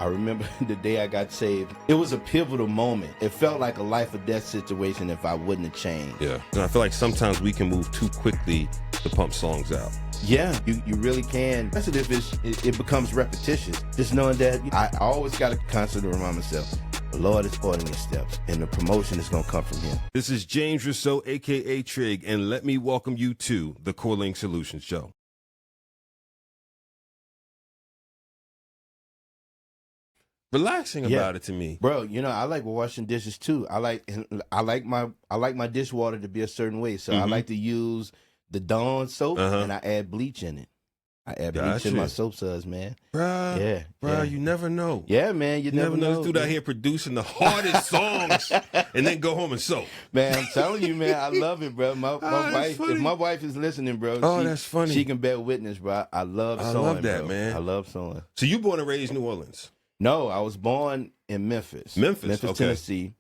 I remember the day I got saved. It was a pivotal moment. It felt like a life or death situation if I wouldn't have changed. Yeah. And I feel like sometimes we can move too quickly to pump songs out. Yeah, you really can. Especially if it becomes repetitious. Just knowing that I always got to constantly remind myself, the Lord is ordering your steps, and the promotion is going to come from Him. This is James Rousseau, a.k.a. Trig, and let me welcome you to the CoreLink Solutions Show. Relaxing about it to me, bro. You know, I like washing dishes too. I like my dishwater to be a certain way. So I like to use the Dawn soap, and I add bleach in it. I add bleach in my soap suds, man. Bruh, you never know. Yeah, man, you never know. This dude out here producing the hardest songs and then go home and soap. Man, I'm telling you, man, I love it, bro. My wife, if my wife is listening, bro, that's funny. She can bear witness, bro. I love sewing. I love that, bro. Man. I love sewing. So you born and raised New Orleans? No, I was born in Memphis, okay. Tennessee.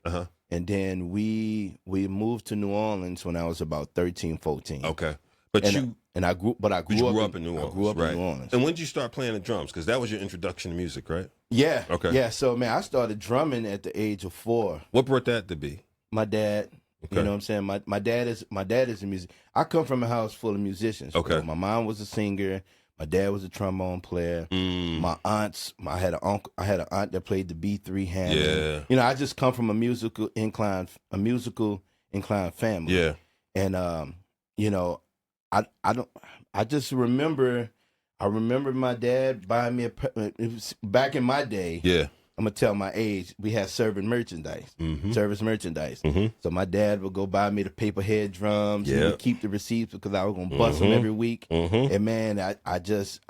And then we moved to New Orleans when I was about 13, 14. Okay. I grew up in New Orleans. I grew up in New Orleans. And when did you start playing the drums? Because that was your introduction to music, right? Yeah. Okay. Yeah. So, man, I started drumming at the age of 4. What brought that to be? My dad. Okay. You know what I'm saying? My dad is a musician. I come from a house full of musicians. Okay. Bro. My mom was a singer. My dad was a trombone player. My aunts, I had an aunt that played the B3 Hammond. Yeah. You know, I just come from a musical inclined family. Yeah. And you know, I just remember my dad buying me it was back in my day. Yeah. I'm gonna tell my age. We had service merchandise. So my dad would go buy me the paperhead drums. He would keep the receipts because I was gonna bust them every week. And man, I just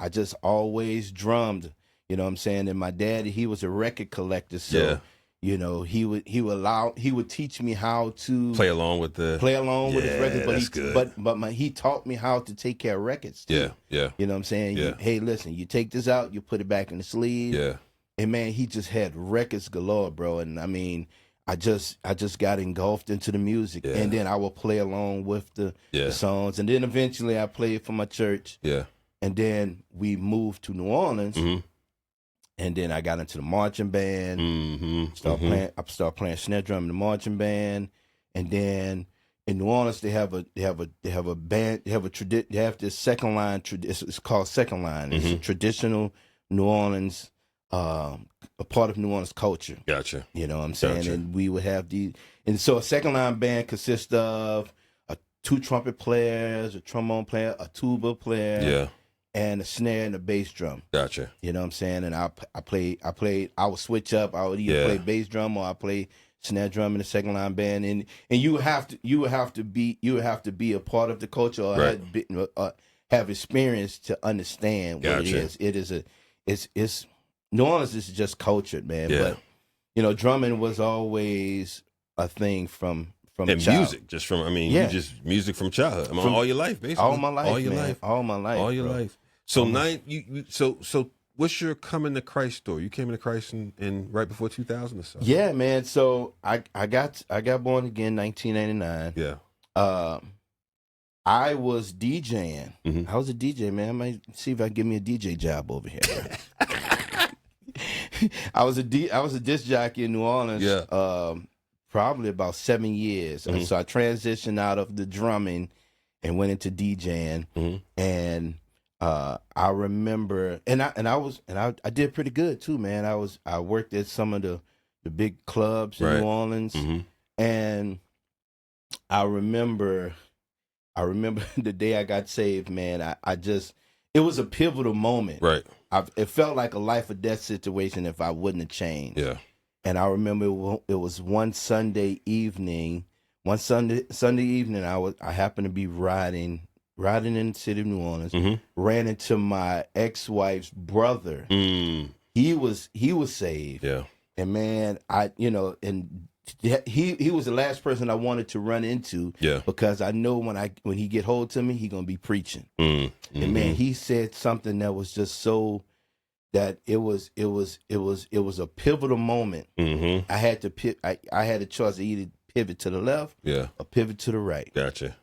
always drummed. You know what I'm saying? And my dad, he was a record collector. So you know, he would teach me how to play along with his records. But he taught me how to take care of records too. Yeah. You know what I'm saying? Yeah. Hey, listen, you take this out, you put it back in the sleeve. Yeah. And man, he just had records galore, bro. And I mean, I just got engulfed into the music, and then I would play along with the songs, and then eventually I played for my church. Yeah. And then we moved to New Orleans, and then I got into the marching band. Started playing snare drum in the marching band, and then in New Orleans they have a band. They have this second line. It's called second line. It's a traditional New Orleans. A part of New Orleans culture. Gotcha. You know what I'm saying? Gotcha. And we would have and so a second line band consists of 2 trumpet players, a trombone player, a tuba player, and a snare and a bass drum. Gotcha. You know what I'm saying? And I would switch up. I would either play bass drum or I play snare drum in the second line band. And you would have to be a part of the culture or have experience to understand what it is. It's New Orleans is just cultured, man. Yeah. But you know, drumming was always a thing from and music, just from you just music from childhood. All your life, basically. All my life. So so what's your coming to Christ story? You came into Christ in right before 2000 or so. Yeah, man. So I got born again in 1999. Yeah. I was DJing. I was a DJ, man. I might see if I can get me a DJ job over here. I was a disc jockey in New Orleans, probably about 7 years. And so I transitioned out of the drumming and went into DJing. And I remember, and I did pretty good too, man. I worked at some of the big clubs in New Orleans, and I remember the day I got saved, man. It was a pivotal moment. Right. It felt like a life or death situation if I wouldn't have changed. Yeah. And I remember it was one Sunday evening. Sunday evening, I happened to be riding in the city of New Orleans. Ran into my ex-wife's brother. He was saved. Yeah. And man, he was the last person I wanted to run into. Yeah. Because I know when he get hold to me, he gonna be preaching. And man, he said something that was just so that it was a pivotal moment. I had to I had a choice to either pivot to the left, or pivot to the right. Gotcha.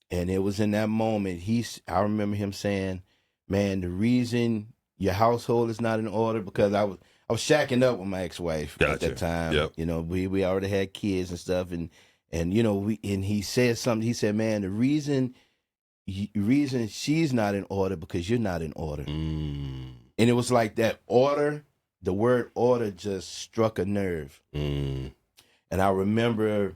And it was in that moment I remember him saying, "Man, the reason your household is not in order because I was shacking up with my ex-wife at that time. Yep. You know, we already had kids and stuff, and you know, and he said something. He said, "Man, the reason she's not in order because you're not in order." And it was like that order. The word order just struck a nerve. And I remember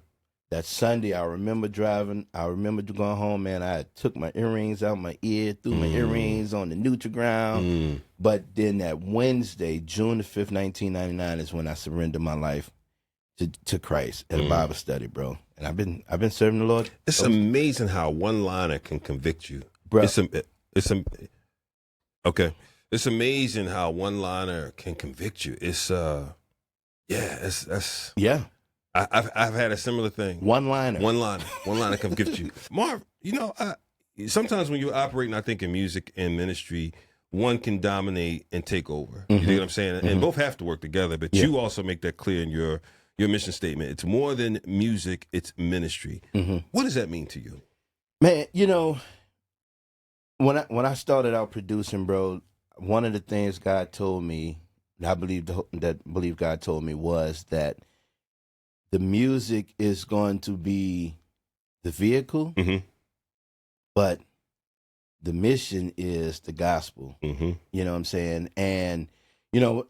that Sunday. I remember driving. I remember going home. Man, I took my earrings out my ear, threw my earrings on the neutral ground. But then that Wednesday, June the 5th, 1999, is when I surrendered my life to Christ at a Bible study, bro. And I've been serving the Lord. It's amazing how one liner can convict you, bro. Okay. It's amazing how one liner can convict you. It's yeah. I've had a similar thing. One liner can convict you. Marv, you know, sometimes when you're operating, I think in music and ministry, one can dominate and take over. You know what I'm saying? And both have to work together. But you also make that clear in your mission statement. It's more than music; it's ministry. What does that mean to you, man? You know, when I started out producing, bro, one of the things God told me, and I believe God told me, was that the music is going to be the vehicle, but the mission is the gospel. You know what I'm saying? And you know,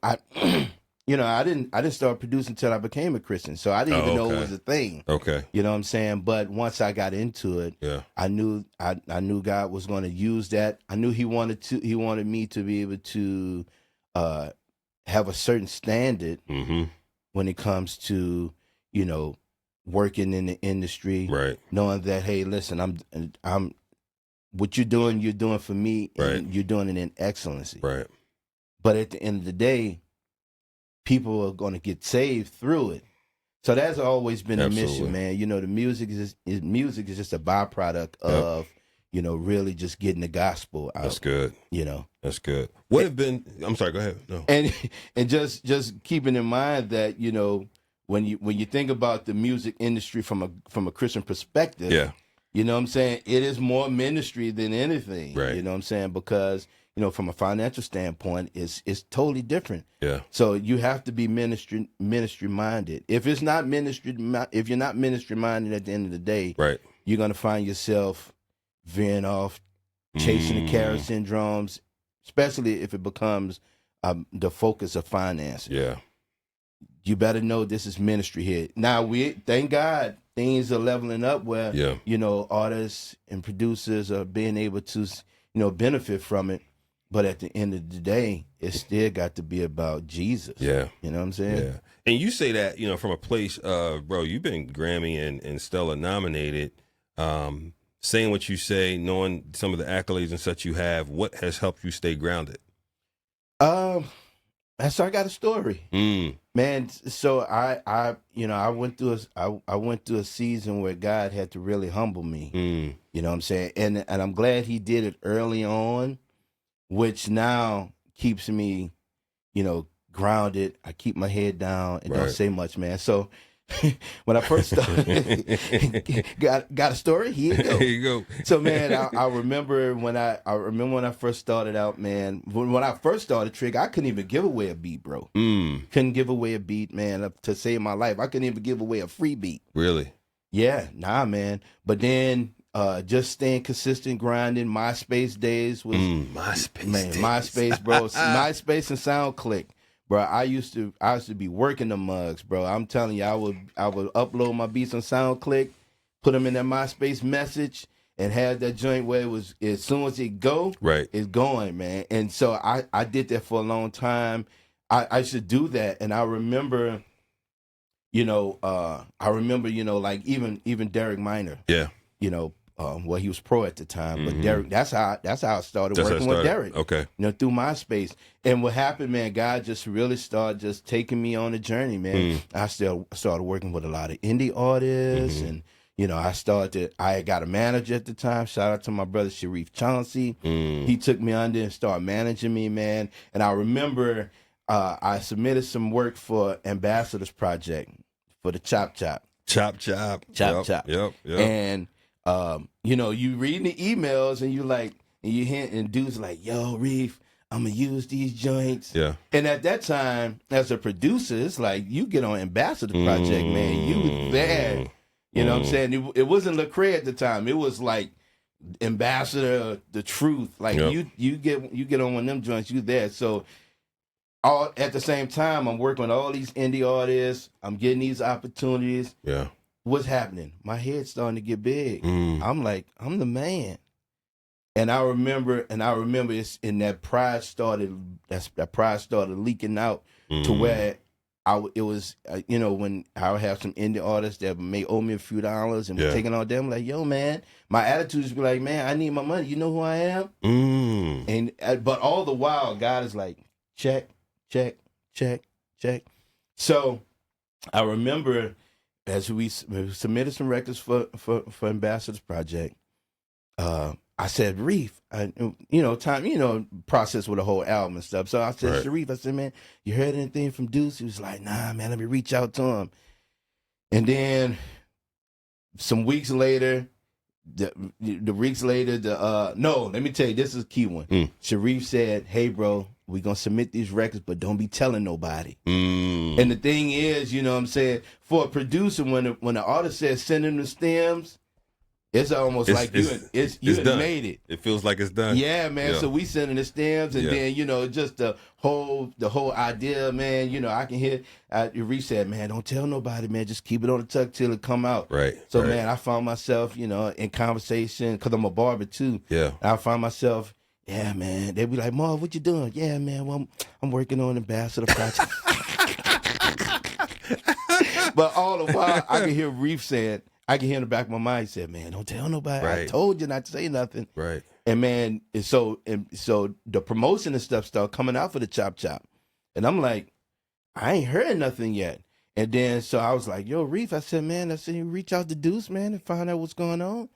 I didn't start producing until I became a Christian, so I didn't even know it was a thing. Okay, you know what I'm saying? But once I got into it, I knew God was going to use that. I knew He wanted me to be able to have a certain standard when it comes to, you know, working in the industry, right? Knowing that, hey, listen, I'm what you're doing for me, and you're doing it in excellency, right? But at the end of the day, people are going to get saved through it. So that's always been the mission, man. You know, the music is just a byproduct of, you know, really just getting the gospel out. That's good. You know, that's good. I'm sorry, go ahead. No. And just keeping in mind that, you know, when you think about the music industry from a Christian perspective, you know what I'm saying, it is more ministry than anything. Right. You know what I'm saying? Because, you know, from a financial standpoint, it's totally different. Yeah. So you have to be ministry minded. If you're not ministry minded at the end of the day, right, you're gonna find yourself veering off, chasing the carrot syndromes, especially if it becomes the focus of finance. Yeah. You better know this is ministry here. Now thank God things are leveling up where you know, artists and producers are being able to, you know, benefit from it. But at the end of the day, it's still got to be about Jesus. Yeah. You know what I'm saying? Yeah. And you say that, you know, from a place of, bro, you've been Grammy and Stella nominated, saying what you say, knowing some of the accolades and such you have, what has helped you stay grounded? So I got a story, man. So I went through a season where God had to really humble me. You know what I'm saying? And I'm glad He did it early on, which now keeps me, you know, grounded. I keep my head down and don't say much, man. So when I first started, got a story. Here you go. Here you go. So man, I remember when I first started out, man. When I first started Trig, I couldn't even give away a beat, bro. Couldn't give away a beat, man, to save my life. I couldn't even give away a free beat. Really? Yeah, nah, man. But then just staying consistent, grinding. MySpace days was MySpace, bro. MySpace and SoundClick. Bro, I used to be working the mugs, bro. I'm telling you, I would upload my beats on SoundClick, put them in that MySpace message, and have that joint where it was, as soon as it go, it's going, man. And so I did that for a long time. I should do that, and I remember, you know, like even Derek Minor, you know. Well, he was pro at the time, but Derek, that's how I started working with Derek. Okay. You know, through MySpace. And what happened, man, God just really started just taking me on a journey, man. I still started working with a lot of indie artists, and, you know, I got a manager at the time. Shout out to my brother, Sharif Chauncey. He took me under and started managing me, man. And I remember I submitted some work for Ambassadors Project for the Chop Chop. Chop Chop. Yep. And you know, you reading the emails and you like, and you hint, and dude's like, yo, Reef, I'm gonna use these joints. Yeah. And at that time, as a producer, it's like you get on Ambassador Project, man. You was there. You know what I'm saying? It wasn't Lecrae at the time. It was like Ambassador, The Truth. Like you get on one of them joints, you there. So all at the same time, I'm working with all these indie artists. I'm getting these opportunities. Yeah. What's happening? My head's starting to get big. I'm like, I'm the man. And I remember it's in that pride started leaking out to where it was when I would have some indie artists that may owe me a few dollars and was taking all them like, yo man, my attitude is be like, man, I need my money. You know who I am? And but all the while, God is like, check. So I remember as we submitted some records for Ambassador's Project. I said, Reef, process with a whole album and stuff. So I said, Sharif, I said, man, you heard anything from Deuce? He was like, nah, man, let me reach out to him. And then some weeks later, let me tell you, this is a key one. Sharif said, hey, bro, we're going to submit these records, but don't be telling nobody. And the thing is, you know what I'm saying, for a producer, when the artist says send him the stems, it's almost like you done made it. It feels like it's done. Yeah, man. Yeah. So we sending the stems, and then just the whole idea, man. I can hear Reese said, man, don't tell nobody, man. Just keep it on the tuck till it come out. Right. So man, I found myself, in conversation because I'm a barber too. Yeah. I found myself, yeah, man. They be like, Marv, what you doing? Yeah, man. Well, I'm working on Ambassador Project. But all the while, I can hear Reef saying. I can hear in the back of my mind, he said, man, don't tell nobody. I told you not to say nothing. Right. And man, so the promotion and stuff started coming out for the Chop Chop. And I'm like, I ain't heard nothing yet. And then so I was like, yo, Reef, I said, you reach out to Deuce, man, and find out what's going on.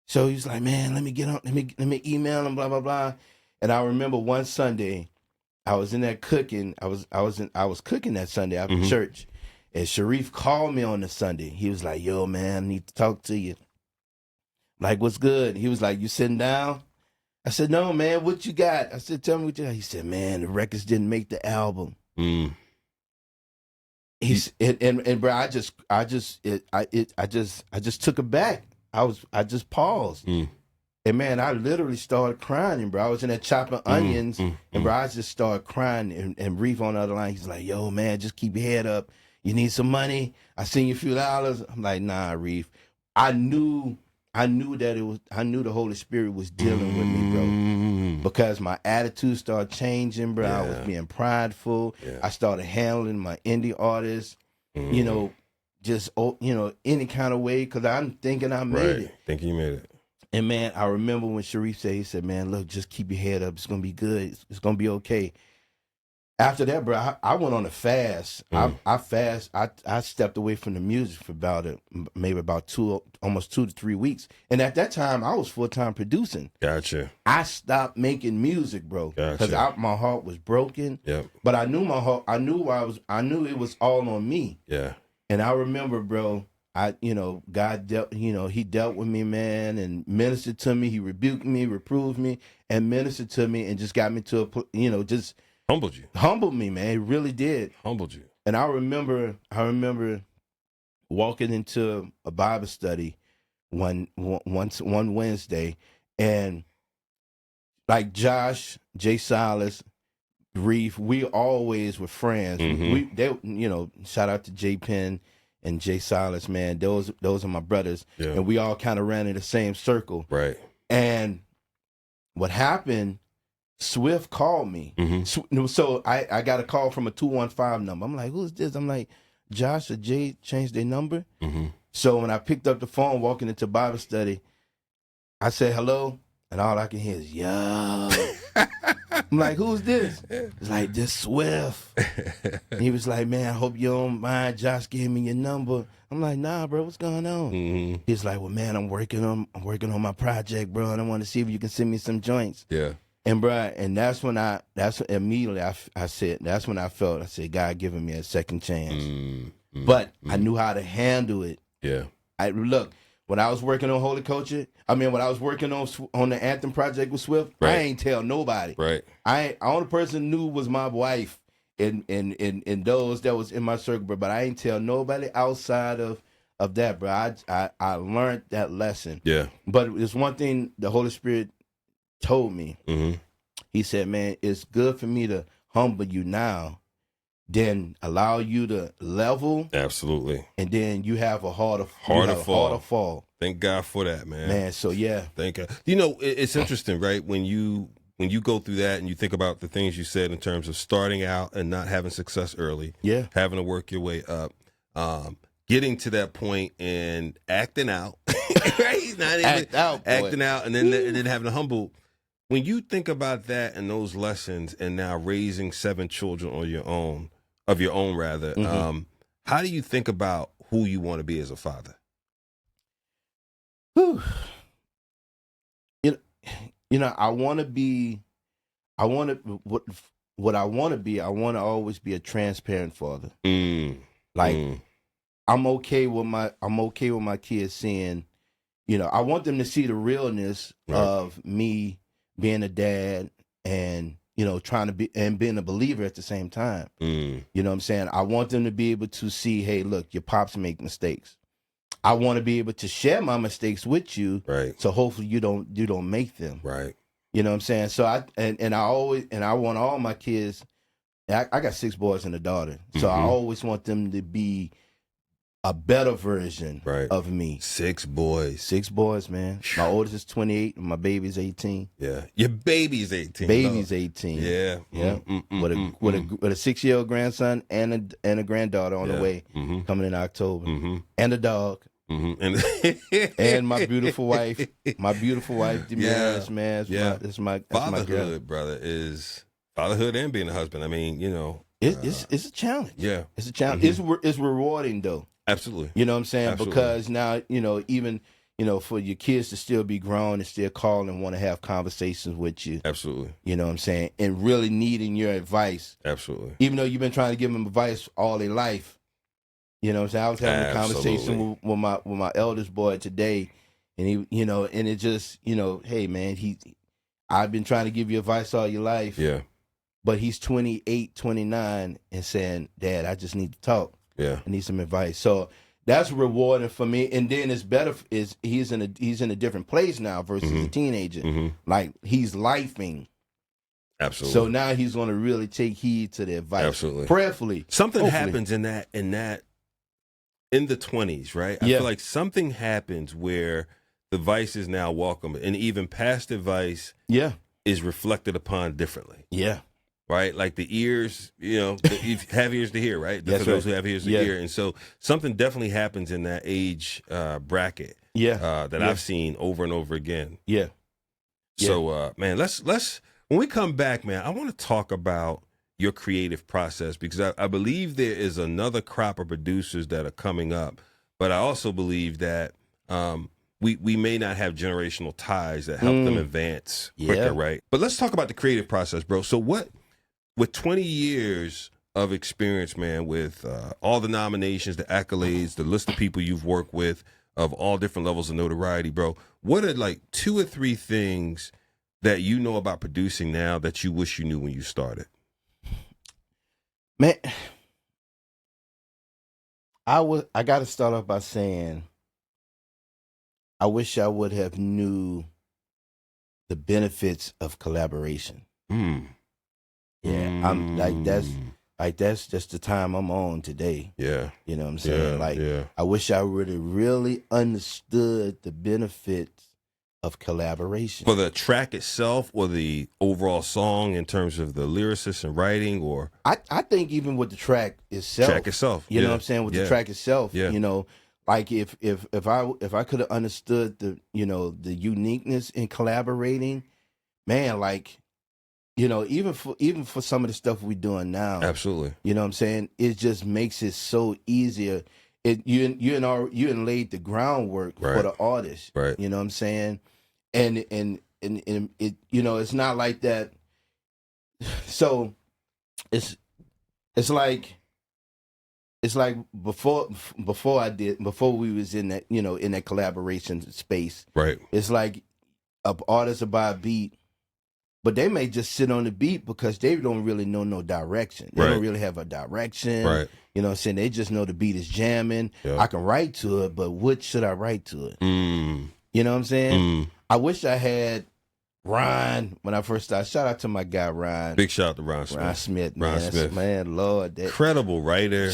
So he was like, man, let me get on, let me email him, blah, blah, blah. And I remember one Sunday, I was in there cooking. I was cooking that Sunday after church. And Sharif called me on the Sunday. He was like, yo, man, I need to talk to you. Like, what's good? He was like, you sitting down? I said, no, man, what you got? I said, tell me what you got. He said, man, the records didn't make the album. And bro, I just took it back. I just paused. And man, I literally started crying, bro. I was in there chopping onions, and bro, I just started crying. And Reef on the other line, he's like, yo, man, just keep your head up. You need some money? I send you a few dollars. I'm like, nah, Reef. I knew the Holy Spirit was dealing with me, bro. Because my attitude started changing, bro. I was being prideful. I started handling my indie artists, just any kind of way, because I'm thinking I made it. Thinking you made it. And man, I remember when Sharif said, he said, man, look, just keep your head up. It's gonna be good. It's gonna be okay. After that, bro, I went on a fast. I stepped away from the music for maybe about almost 2 to 3 weeks. And at that time, I was full-time producing. Gotcha. I stopped making music, bro, because my heart was broken. Yeah. But I knew my heart. I knew it was all on me. Yeah. And I remember, bro, God dealt. He dealt with me, man, and ministered to me. He rebuked me, reproved me, and ministered to me, and just got me to just. Humbled you. Humbled me, man. It really did. Humbled you. And I remember walking into a Bible study one Wednesday, and like Josh, Jay Silas, Reef, we always were friends. Shout out to Jay Penn and Jay Silas, man. Those are my brothers. Yeah. And we all kind of ran in the same circle. Right. And what happened, Swift called me. So I got a call from a 215 number. I'm like, who's this? I'm like, Josh or Jay changed their number. So when I picked up the phone walking into Bible study, I said hello, and all I can hear is, yo. I'm like, who's this? It's like, this Swift. And he was like, man, I hope you don't mind. Josh gave me your number. I'm like, nah, bro, what's going on? He's like, well, man, I'm working on my project, bro, and I want to see if you can send me some joints. Yeah. And bro, and that's when I said, God giving me a second chance. But I knew how to handle it. Yeah. Look, when I was working on Holy Culture, when I was working on the Anthem project with Swift, Right. I ain't tell nobody. Right. Only person knew was my wife and those that was in my circle, bro. But I ain't tell nobody outside of that, bro. I learned that lesson. Yeah. But it's one thing the Holy Spirit told me. Mm-hmm. He said, man, it's good for me to humble you now, then allow you to level. Absolutely. And then you have a harder fall. Thank God for that, man. Man, so yeah. Thank God. You know, it's interesting, right? When you go through that and you think about the things you said in terms of starting out and not having success early, yeah, having to work your way up, getting to that point and acting out, right? Not even acting out, and then having to humble. When you think about that and those lessons, and now raising 7 children on your own, rather, how do you think about who you want to be as a father? Whew. You know, I want to be. I want to what I want to be. I want to always be a transparent father. I'm okay with my kids seeing. You know, I want them to see the realness of me being a dad and, you know, trying to be and being a believer at the same time. You know what I'm saying? I want them to be able to see, hey, look, your pops make mistakes. I want to be able to share my mistakes with you. Right. So hopefully you don't make them. Right. You know what I'm saying? So I want all my kids. I got 6 boys and a daughter. So I always want them to be a better version of me. 6 boys. 6 boys, man. My oldest is 28 and my baby's 18. Yeah. Your baby's 18. Baby's 18. Yeah. Yeah. With a 6-year-old grandson and a granddaughter on the way coming in October. And a dog. And my beautiful wife. Damaris, man. That's my Fatherhood, my brother, is fatherhood and being a husband. I mean, you know. It's a challenge. Yeah. It's a challenge. It's rewarding though. Absolutely. You know what I'm saying? Absolutely. Because now, you know, even, you know, for your kids to still be grown and still call and want to have conversations with you. Absolutely. You know what I'm saying? And really needing your advice. Absolutely. Even though you've been trying to give them advice all their life. You know what I'm saying? I was having a conversation with my eldest boy today, and he, you know, and it just, you know, hey man, I've been trying to give you advice all your life. Yeah. But he's 28, 29 and saying, Dad, I just need to talk. Yeah. I need some advice. So that's rewarding for me. And then it's better he's in a different place now versus a teenager. Like he's lifing. Absolutely. So now he's going to really take heed to the advice. Absolutely. Prayerfully. Something happens in the 20s, right? I feel like something happens where the vice is now welcome, and even past advice is reflected upon differently. Yeah. Right? Like the ears, you know, you have ears to hear, right? For those who have ears to hear. And so something definitely happens in that age bracket that I've seen over and over again. Yeah. So, man, let's when we come back, man, I want to talk about your creative process, because I believe there is another crop of producers that are coming up, but I also believe that we may not have generational ties that help them advance quicker, right? But let's talk about the creative process, bro. So with 20 years of experience, man, with all the nominations, the accolades, the list of people you've worked with of all different levels of notoriety, bro, what are like 2 or 3 things that you know about producing now that you wish you knew when you started? Man, I got to start off by saying I wish I would have knew the benefits of collaboration. Yeah, I'm like that's just the time I'm on today. Yeah. You know what I'm saying? I wish I would have really understood the benefits of collaboration. For the track itself or the overall song in terms of the lyricist and writing, or I think even with the track itself. You know what I'm saying? With the track itself, you know, like if I could have understood the, you know, the uniqueness in collaborating, man, like, you know, even for some of the stuff we're doing now. Absolutely. You know what I'm saying? It just makes it so easier. You laid the groundwork for the artist. Right. You know what I'm saying? And it, you know, it's not like that. So it's like it's like before we was in that, in that collaboration space. Right. It's like an artist will buy a beat, but they may just sit on the beat because they don't really know no direction. They don't really have a direction. Right. You know what I'm saying? They just know the beat is jamming. Yeah. I can write to it, but what should I write to it? Mm. You know what I'm saying? Mm. I wish I had Ron when I first started. Shout out to my guy Ron. Big shout out to Ron Smith. Ron Smith, man. Ron Smith. Man, Lord. Incredible writer,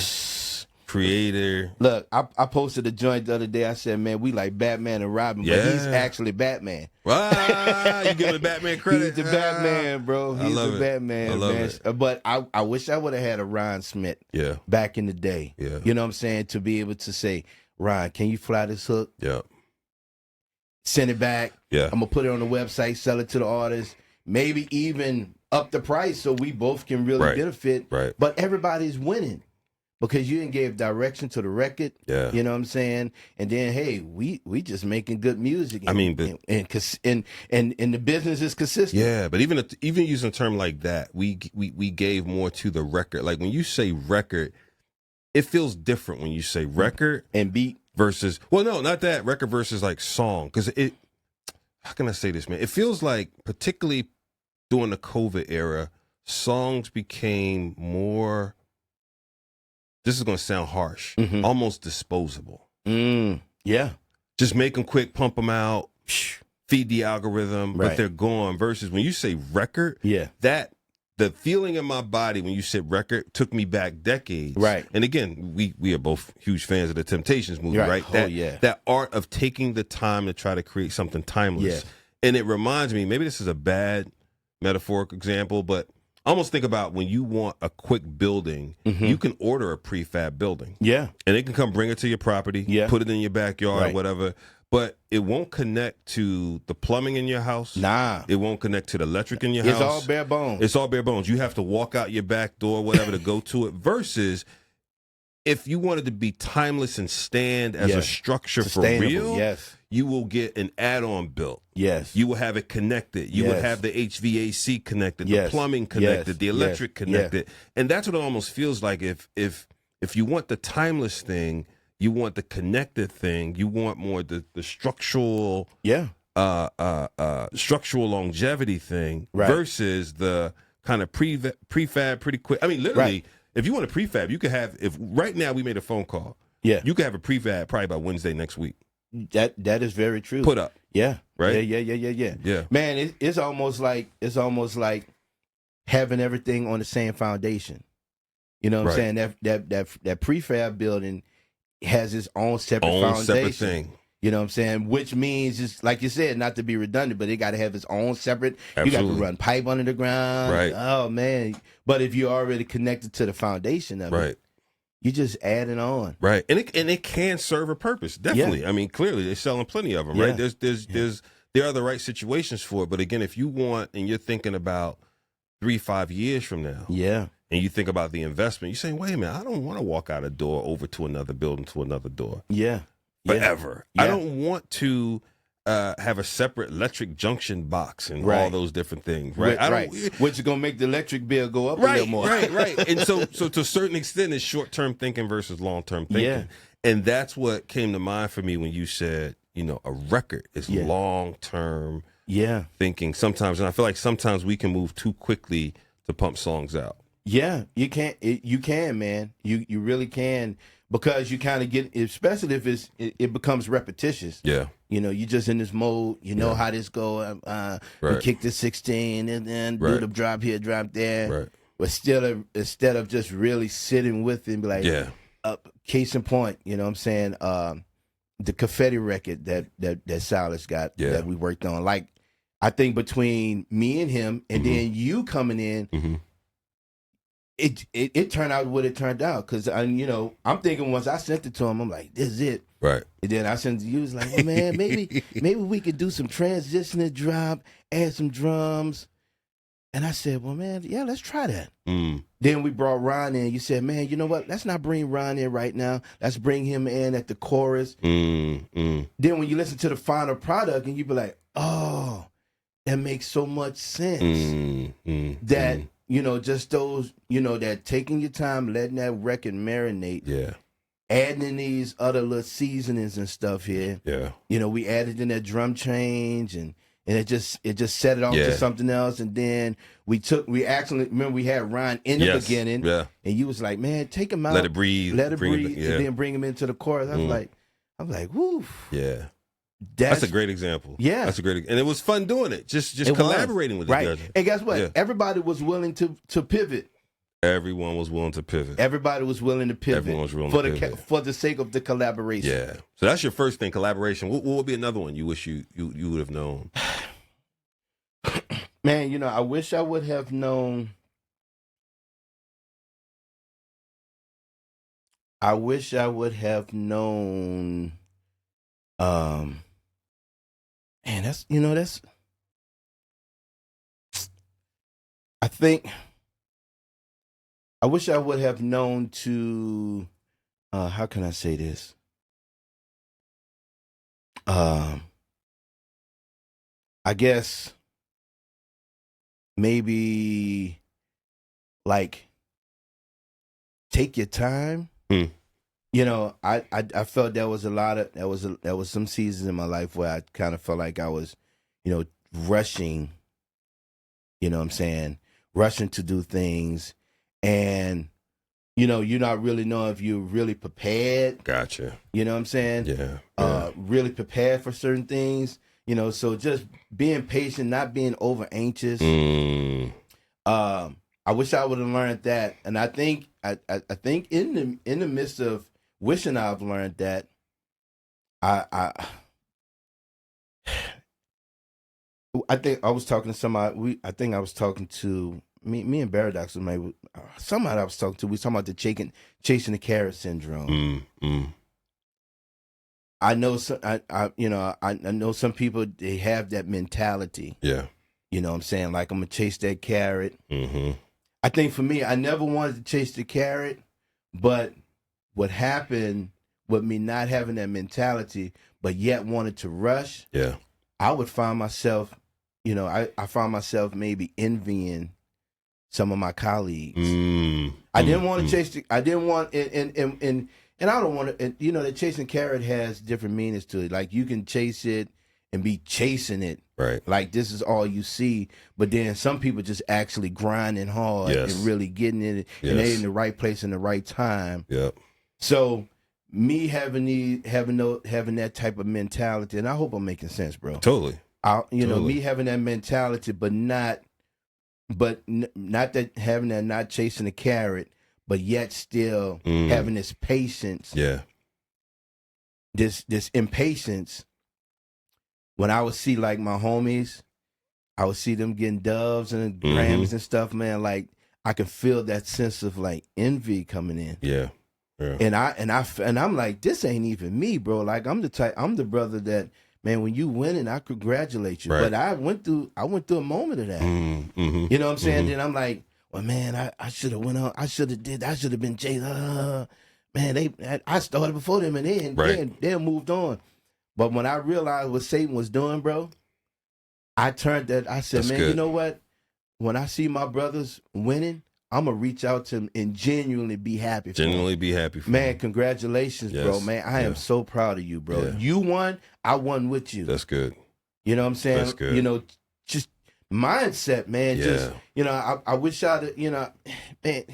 creator. Look, I posted a joint the other day. I said, man, we like Batman and Robin, but he's actually Batman. Ah, you give the Batman credit? He's the Batman, bro. He's the Batman, I love man. it. But I wish I would have had a Ron Smith back in the day. Yeah. You know what I'm saying? To be able to say, Ron, can you fly this hook? Yeah. Send it back. Yeah. I'm going to put it on the website, sell it to the artist, maybe even up the price so we both can really benefit. Right. But everybody's winning because you didn't give direction to the record. Yeah. You know what I'm saying? And then, hey, we just making good music. And, I mean, but, and the business is consistent. Yeah, but even using a term like that, we gave more to the record. Like when you say record, it feels different when you say record and beat. Versus, well, no, not that record versus like song. Because how can I say this, man? It feels like, particularly during the COVID era, songs became more, this is going to sound harsh, almost disposable. Yeah. Just make them quick, pump them out, feed the algorithm, but they're gone. Versus when you say record, the feeling in my body when you said record took me back decades. Right. And again, we are both huge fans of the Temptations movie, right? That art of taking the time to try to create something timeless. Yeah. And it reminds me, maybe this is a bad metaphoric example, but I almost think about when you want a quick building, you can order a prefab building. Yeah. And they can come bring it to your property, put it in your backyard, whatever. But it won't connect to the plumbing in your house. Nah. It won't connect to the electric in your house. It's all bare bones. It's all bare bones. You have to walk out your back door, whatever, to go to it. Versus if you wanted to be timeless and stand as a structure for real, you will get an add-on built. Yes. You will have it connected. You will have the HVAC connected, the plumbing connected, the electric connected. And that's what it almost feels like if you want the timeless thing, you want the connected thing. You want more the structural, structural longevity thing versus the kind of prefab pretty quick. I mean, literally, if you want a prefab, you could have. If right now we made a phone call, you could have a prefab probably by Wednesday next week. That is very true. Put up, right? Yeah. Man, it's almost like having everything on the same foundation. You know what I'm saying? That prefab building has its own separate foundation. Separate thing. You know what I'm saying? Which means, just like you said, not to be redundant, but it got to have its own separate. Absolutely. You got to run pipe under the ground. Right. Oh, man. But if you're already connected to the foundation of it, you just add it on. Right. And it can serve a purpose. Definitely. I mean, clearly, they're selling plenty of them, right? There are the right situations for it. But again, if you want, and you're thinking about 3-5 years from now. Yeah. And you think about the investment, you're saying, wait a minute, I don't want to walk out a door over to another building to another door. Yeah. Forever. I don't want to have a separate electric junction box and all those different things, right? Which is going to make the electric bill go up a little more. Right. And so to a certain extent, it's short-term thinking versus long-term thinking. Yeah. And that's what came to mind for me when you said, a record is long-term thinking sometimes. And I feel like sometimes we can move too quickly to pump songs out. Yeah, you can. You can, man. You really can, because you kind of get, especially if it becomes repetitious. Yeah, you just in this mode. You know how this go. We kick the 16 and then do the drop here, drop there. Right. But instead of just really sitting with it and be like, case in point, you know what I'm saying? The Confetti record that Silas got that we worked on. Like, I think between me and him, and then you coming in. It turned out what it turned out, because I'm thinking once I sent it to him, I'm like, this is it. Right. And then I sent it to you, was like, well, man, maybe we could do some transitioning drop, add some drums. And I said, well, man, yeah, let's try that. Then we brought Ron in. You said, man, you know what? Let's not bring Ron in right now. Let's bring him in at the chorus. Then when you listen to the final product, and you be like, oh, that makes so much sense that you know, just those, you know, that taking your time, letting that record marinate. Yeah. Adding in these other little seasonings and stuff here. Yeah. You know, we added in that drum change and it just set it off to something else. And then we actually, remember we had Ron in the beginning. Yeah. And you was like, man, take him out. Let it breathe. Let it breathe. And then bring him into the chorus. I was like, woo. Yeah. That's a great example. Yeah. That's a great, and it was fun doing it. Just collaborating with each other. And guess what? Yeah. Everybody was willing to pivot. Everyone was willing to pivot. Everybody was willing to pivot. Everyone was willing to pivot. For the sake of the collaboration. Yeah. So that's your first thing, collaboration. What would be another one you wish you would have known? Man, you know, I wish I would have known. I wish I would have known. Man, that's, you know, that's. I think. I wish I would have known to, how can I say this? I guess maybe like take your time. You know, I felt there was there was some seasons in my life where I kind of felt like I was, you know, rushing, you know what I'm saying? Rushing to do things. And, you know, you're not really knowing if you're really prepared. Gotcha. You know what I'm saying? Yeah. Really prepared for certain things. You know, so just being patient, not being over anxious. I wish I would have learned that. And I think I think in the midst of wishing I've learned that, I think I was talking to somebody. I think I was talking to me and Baradox was somebody I was talking to. We was talking about the chasing the carrot syndrome. I know some. I know some people, they have that mentality. Yeah. You know what I'm saying? Like, I'm gonna chase that carrot. I think for me, I never wanted to chase the carrot, but what happened with me not having that mentality, but yet wanted to rush. Yeah. I would find myself, you know, I found myself maybe envying some of my colleagues. I didn't want to chase I didn't want, and I don't want to, you know, the chasing carrot has different meanings to it. Like, you can chase it and be chasing it. Right. Like, this is all you see. But then some people just actually grinding hard and really getting in it. And they're in the right place in the right time. Yep. So me having that type of mentality, and I hope I'm making sense, bro. Totally. You know, me having that mentality, but not that having that, not chasing the carrot, but yet still having this patience. Yeah. This impatience. When I would see, like, my homies, I would see them getting doves and Grammys and stuff, man. Like, I could feel that sense of, like, envy coming in. Yeah. Yeah. And I'm like, this ain't even me, bro. Like, I'm the brother that, man, when you winning, I congratulate you. Right. But I went through a moment of that. You know what I'm saying? Then I'm like, well, man, I should have went on. I should have been Jay. Man, I started before them, and they moved on. But when I realized what Satan was doing, bro, I turned that. I said, man, you know what? When I see my brothers winning, I'm gonna reach out to them and genuinely be happy. Be happy for man. them. Congratulations, bro. Man, I am so proud of you, bro. Yeah. You won. I won with you. That's good. You know what I'm saying? That's good. You know, just mindset, man. Yeah. Just, you know, I wish I'd, you know, man.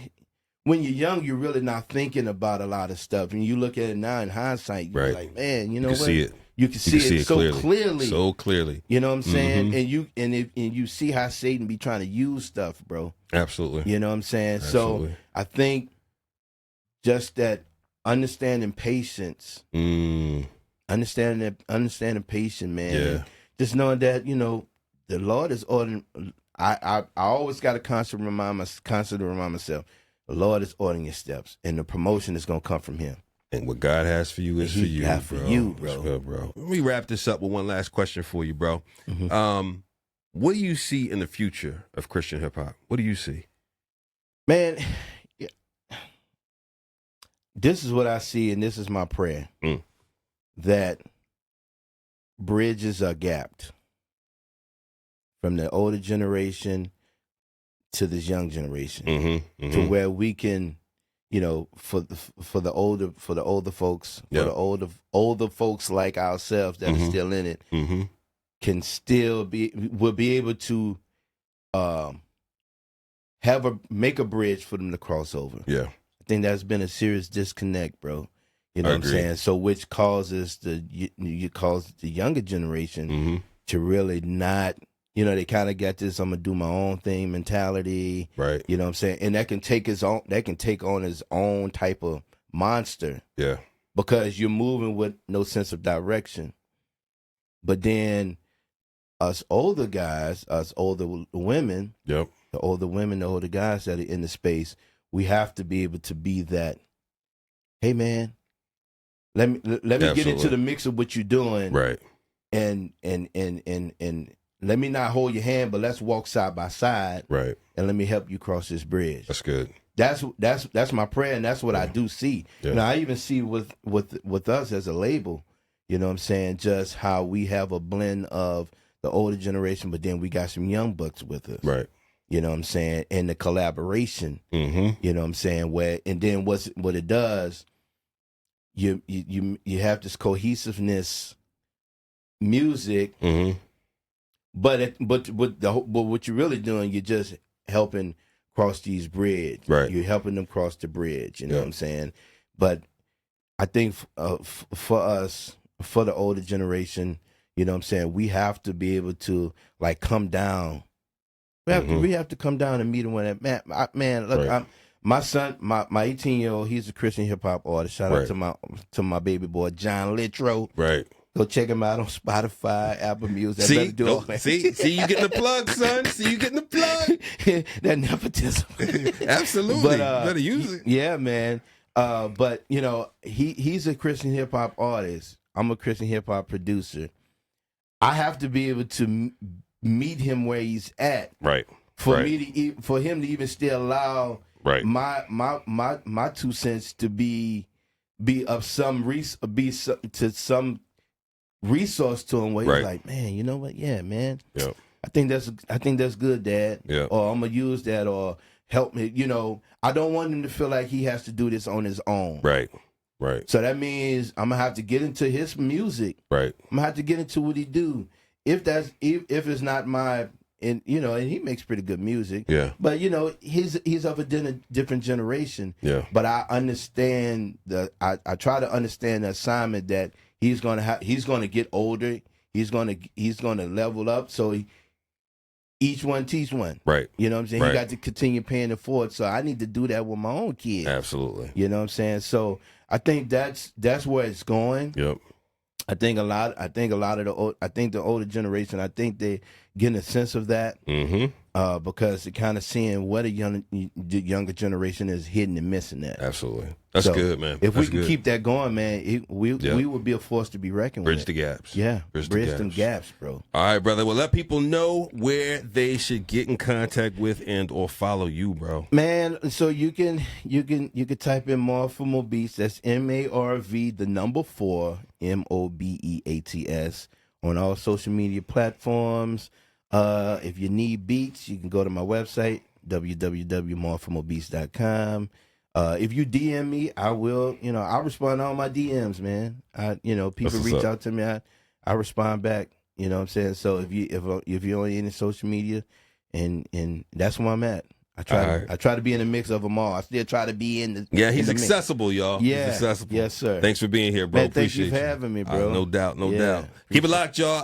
When you're young, you're really not thinking about a lot of stuff, and you look at it now in hindsight. You're like, man, you know what? See it. You can see it so clearly. So clearly. You know what I'm saying? And you see how Satan be trying to use stuff, bro. Absolutely. You know what I'm saying? Absolutely. So I think just that understanding patience. Understanding patience, man. Yeah. Just knowing that, you know, the Lord is ordering. I always got to constantly remind myself, the Lord is ordering your steps, and the promotion is gonna come from Him. And what God has for you is for you, bro. For you, bro. It's good, bro. Let me wrap this up with one last question for you, bro. What do you see in the future of Christian hip hop? What do you see? Man, this is what I see, and this is my prayer. That bridges are gapped from the older generation to this young generation, to where we can, you know, for the older folks, for the older folks like ourselves that are still in it, can still will be able to make a bridge for them to cross over. Yeah, I think that's been a serious disconnect, bro. You know what I'm saying? So which causes the younger generation to really not, you know, they kind of got this I'm gonna do my own thing mentality. Right. You know what I'm saying? And that can take on its own type of monster. Yeah. Because you're moving with no sense of direction. But then us older guys, us older women, the older women, the older guys that are in the space, we have to be able to be that, hey man, let me get into the mix of what you're doing. Right. And let me not hold your hand, but let's walk side by side. Right. And let me help you cross this bridge. That's good. That's my prayer, and that's what I do see. Yeah. You know, I even see with us as a label, you know what I'm saying, just how we have a blend of the older generation, but then we got some young bucks with us. Right. You know what I'm saying? And the collaboration. You know what I'm saying? And then what it does, you have this cohesiveness music, but what you're really doing, you're just helping cross these bridges. Right. You're helping them cross the bridge. You know what I'm saying? But I think for us, for the older generation, you know what I'm saying, we have to be able to like come down. We have to come down and meet him when that man. Look, my son, my 18-year-old, he's a Christian hip hop artist. Shout out to my baby boy John Littrow. Right. Go check him out on Spotify, Apple Music. See, you getting the plug, son. See, you getting the plug. That nepotism. Absolutely. But, better use it. Yeah, man. But you know, he's a Christian hip hop artist. I'm a Christian hip hop producer. I have to be able to meet him where he's at. Right. For him to even still allow my 2 cents to be of some some resource to him where he's like, man, you know what? Yeah, man. Yeah. I think that's good, Dad. Yeah. Or I'm gonna use that, or help me. You know, I don't want him to feel like he has to do this on his own. Right. Right. So that means I'm gonna have to get into his music. Right. I'm gonna have to get into what he do. If it's not my, and you know, and he makes pretty good music. Yeah. But you know, he's of a different generation. Yeah. But I understand I try to understand the assignment that he's gonna get older. He's gonna level up. So each one teach one. Right. You know what I'm saying? He got to continue paying it forward. So I need to do that with my own kids. Absolutely. You know what I'm saying? So I think that's where it's going. Yep. I think the older generation, I think they getting a sense of that. Because they're kind of seeing what the younger generation is hitting and missing that. Absolutely. That's good, man. If we can keep that going, man, we would be a force to be reckoned with. Bridge the gaps. Yeah. Bridge them gaps, bro. All right, brother. Well, let people know where they should get in contact with and or follow you, bro. Man, so you can type in Marv4MoBeats. That's MARV, the number 4, MOBEATS, on all social media platforms. If you need beats, you can go to my website, www.marv4mobeats.com. If you DM me, I'll respond to all my DMs, man. People reach out to me, I respond back, you know what I'm saying? So if you're on any social media, and that's where I'm at. I try to be in the mix of them all. I still try to be in the he's accessible, y'all. Yeah. He's accessible. Yes, sir. Thanks for being here, bro. Man, thank you for having me, bro. No doubt. Keep it locked, y'all.